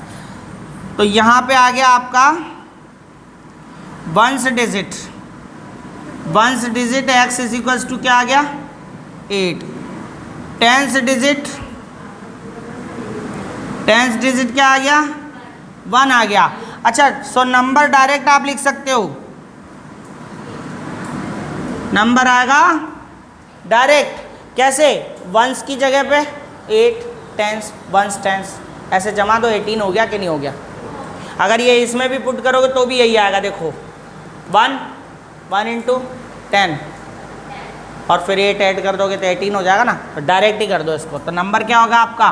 तो यहाँ पे आ गया आपका ones digit, ones digit x is equals to क्या आ गया 8, टेंस डिजिट, टेंस डिजिट क्या आ गया 1 आ गया। अच्छा, सो नंबर डायरेक्ट आप लिख सकते हो, नंबर आएगा डायरेक्ट, कैसे, वंस की जगह पे 8 टेंस, वंस टेंस, ऐसे जमा दो, 18 हो गया कि नहीं हो गया। अगर ये इसमें भी पुट करोगे तो भी यही आएगा, देखो 1 इंटू 10 और फिर 8 ऐड कर दोगे तो 18 हो जाएगा ना, तो डायरेक्ट ही कर दो इसको, तो नंबर क्या होगा आपका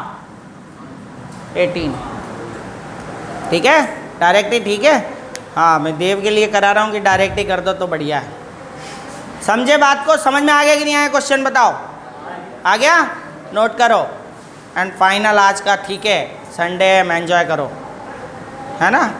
18। ठीक है, डायरेक्ट ही, ठीक है। हाँ, मैं देव के लिए करा रहा हूँ कि डायरेक्ट ही कर दो तो बढ़िया है। समझे बात को, समझ में आ गया कि नहीं आया, क्वेश्चन बताओ, आ गया, नोट करो। एंड फाइनल आज का, ठीक है, संडे है, एंजॉय करो, है ना।